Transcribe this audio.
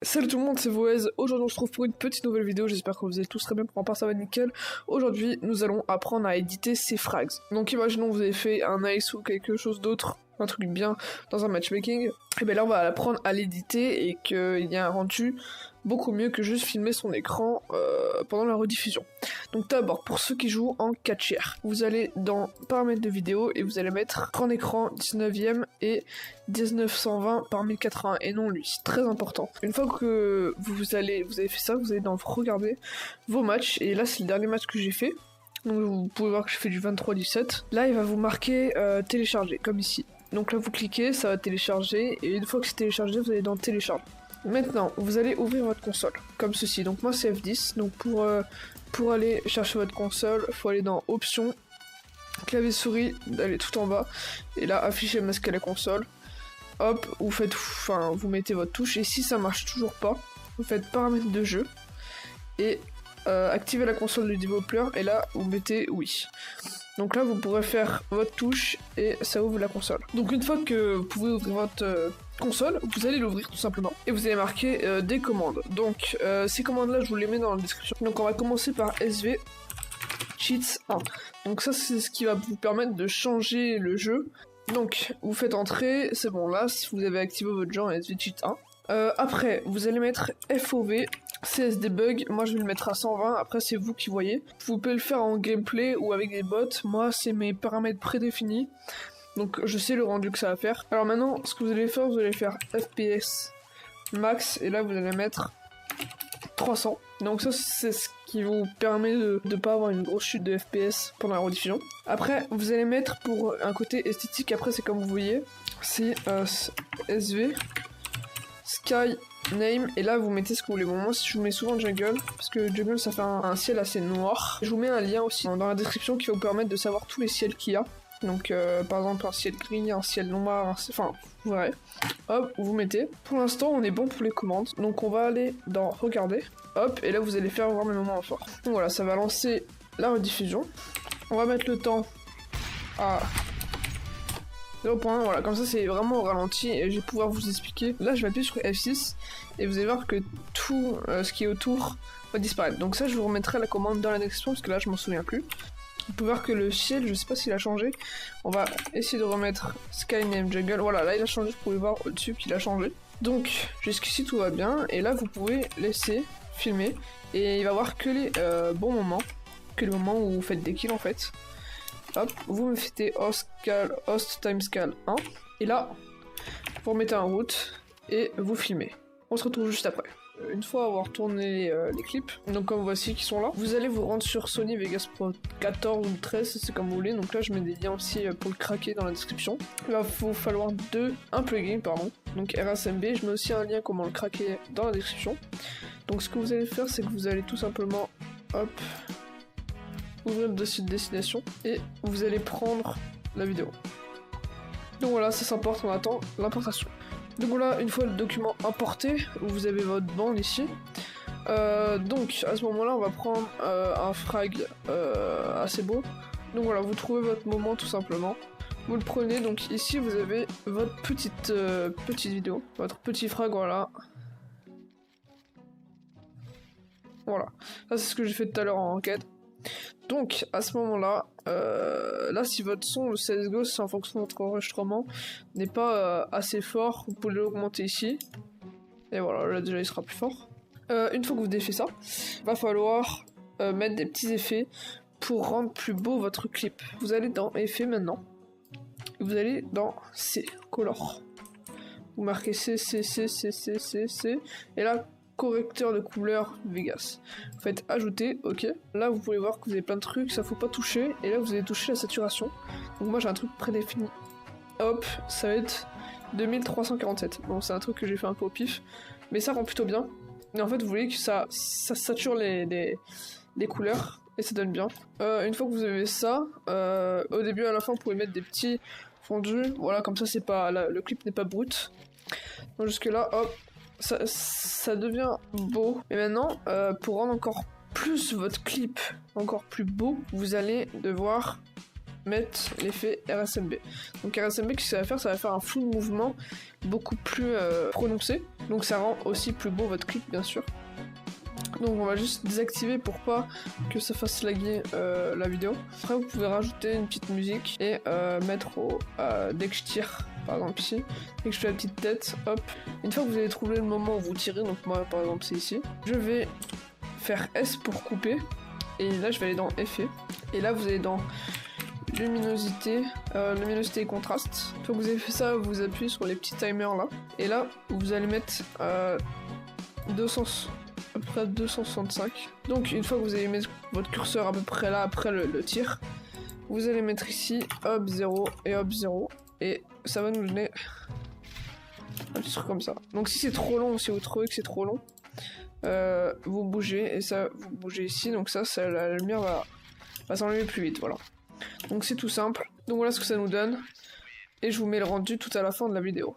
Salut tout le monde, c'est Voez. Aujourd'hui on se retrouve pour une petite nouvelle vidéo, j'espère que vous êtes tous très bien, pour ma part ça va nickel. Aujourd'hui nous allons apprendre à éditer ces frags. Donc imaginons que vous avez fait un ace ou quelque chose d'autre, un truc bien dans un matchmaking, et bien là on va apprendre à l'éditer et qu'il y a un rendu beaucoup mieux que juste filmer son écran pendant la rediffusion. Donc d'abord, pour ceux qui jouent en 4 tiers, vous allez dans paramètres de vidéo et vous allez mettre grand écran 19ème et 1920 par 1080 et non lui, c'est très important. Une fois que vous avez fait ça, vous allez dans regarder vos matchs et là c'est le dernier match que j'ai fait. Donc vous pouvez voir que j'ai fait du 23-17. Là il va vous marquer télécharger comme ici. Donc là vous cliquez, ça va télécharger et une fois que c'est téléchargé, vous allez dans télécharger. Maintenant, vous allez ouvrir votre console, comme ceci. Donc moi c'est F10, donc pour aller chercher votre console, il faut aller dans Options, clavier souris, aller tout en bas, et là afficher masquer la console. Hop, vous mettez votre touche, et si ça marche toujours pas, vous faites paramètres de jeu, et activez la console du développeur, et là vous mettez oui. Donc là vous pourrez faire votre touche et ça ouvre la console. Donc une fois que vous pouvez ouvrir votre console, vous allez l'ouvrir tout simplement et vous allez marquer des commandes. Donc ces commandes là je vous les mets dans la description. Donc on va commencer par SV Cheats 1. Donc ça c'est ce qui va vous permettre de changer le jeu. Donc vous faites entrer, c'est bon là, si vous avez activé votre jeu en SV Cheats 1. Après vous allez mettre FOV CS debug, moi je vais le mettre à 120, après c'est vous qui voyez. Vous pouvez le faire en gameplay ou avec des bots, moi c'est mes paramètres prédéfinis, donc je sais le rendu que ça va faire. Alors maintenant, ce que vous allez faire FPS max, et là vous allez mettre 300. Donc ça c'est ce qui vous permet de ne pas avoir une grosse chute de FPS pendant la rediffusion. Après vous allez mettre pour un côté esthétique, après c'est comme vous voyez, c'est SV Sky Name, et là vous mettez ce que vous voulez. Bon, moi je vous mets souvent Jungle, parce que Jungle ça fait un ciel assez noir. Je vous mets un lien aussi dans la description qui va vous permettre de savoir tous les ciels qu'il y a. Donc par exemple un ciel gris, un ciel noir, enfin vous verrez. Hop, vous mettez. Pour l'instant on est bon pour les commandes, donc on va aller dans regarder. Hop, et là vous allez faire voir mes moments forts. Donc voilà, ça va lancer la rediffusion. On va mettre le temps à 0 point, voilà, comme ça c'est vraiment au ralenti et je vais pouvoir vous expliquer. Là je vais appuyer sur F6 et vous allez voir que tout ce qui est autour va disparaître. Donc ça je vous remettrai la commande dans la description parce que là je m'en souviens plus. Vous pouvez voir que le ciel, je sais pas s'il a changé. On va essayer de remettre Skyname Jungle. Voilà, là il a changé, vous pouvez voir au-dessus qu'il a changé. Donc jusqu'ici tout va bien et là vous pouvez laisser filmer et il va voir que les bons moments, que les moments où vous faites des kills en fait. Hop, vous me faites host timescale 1, et là, vous remettez en route, et vous filmez. On se retrouve juste après. Une fois avoir tourné les clips, donc comme voici qui sont là, vous allez vous rendre sur Sony Vegas Pro 14 ou 13, c'est comme vous voulez, donc là je mets des liens aussi pour le craquer dans la description. Il va vous falloir un plugin, pardon, donc RSMB, je mets aussi un lien comment le craquer dans la description. Donc ce que vous allez faire, c'est que vous allez tout simplement, hop, ouvrir le dossier de destination et vous allez prendre la vidéo. Donc voilà, ça s'importe, on attend l'importation. Donc voilà, une fois le document importé, vous avez votre bande ici. Donc à ce moment-là, on va prendre un frag assez beau. Donc voilà, vous trouvez votre moment tout simplement. Vous le prenez, donc ici vous avez votre petite vidéo, votre petit frag, voilà. Voilà, ça c'est ce que j'ai fait tout à l'heure en enquête. Donc à ce moment-là, là si votre son, le CSGO, c'est en fonction de votre enregistrement, n'est pas assez fort, vous pouvez l'augmenter ici. Et voilà, là déjà il sera plus fort. Une fois que vous avez fait ça, va falloir mettre des petits effets pour rendre plus beau votre clip. Vous allez dans Effets maintenant, et vous allez dans C, Color. Vous marquez C, et là, correcteur de couleur Vegas. Vous faites ajouter, ok. Là vous pouvez voir que vous avez plein de trucs, ça faut pas toucher, et là vous allez toucher la saturation. Donc moi j'ai un truc prédéfini. Hop, ça va être 2347. Bon c'est un truc que j'ai fait un peu au pif, mais ça rend plutôt bien. Et en fait vous voyez que ça sature les couleurs, et ça donne bien. Une fois que vous avez ça, au début et à la fin vous pouvez mettre des petits fondus, voilà comme ça c'est pas, le clip n'est pas brut. Donc jusque là, hop, ça devient beau. Et maintenant, pour rendre encore plus votre clip encore plus beau, vous allez devoir mettre l'effet RSMB. Donc RSMB, qu'est-ce que ça va faire? Ça va faire un flou de mouvement beaucoup plus prononcé. Donc ça rend aussi plus beau votre clip bien sûr. Donc on va juste désactiver pour pas que ça fasse laguer la vidéo. Après vous pouvez rajouter une petite musique et mettre dès que je tire, par exemple ici, dès que je fais la petite tête, hop. Une fois que vous avez trouvé le moment où vous tirez, donc moi par exemple c'est ici, je vais faire S pour couper et là je vais aller dans effet et là vous allez dans luminosité et contraste. Une fois que vous avez fait ça, vous appuyez sur les petits timers là et là vous allez mettre à peu près 265. Donc une fois que vous allez mettre votre curseur à peu près là après le tir, vous allez mettre ici hop 0 et hop 0 et ça va nous donner un petit truc comme ça. Donc si c'est trop long, si vous trouvez que c'est trop long, vous bougez et ça vous bougez ici, donc ça la lumière va s'enlever plus vite, voilà. Donc c'est tout simple. Donc voilà ce que ça nous donne et je vous mets le rendu tout à la fin de la vidéo.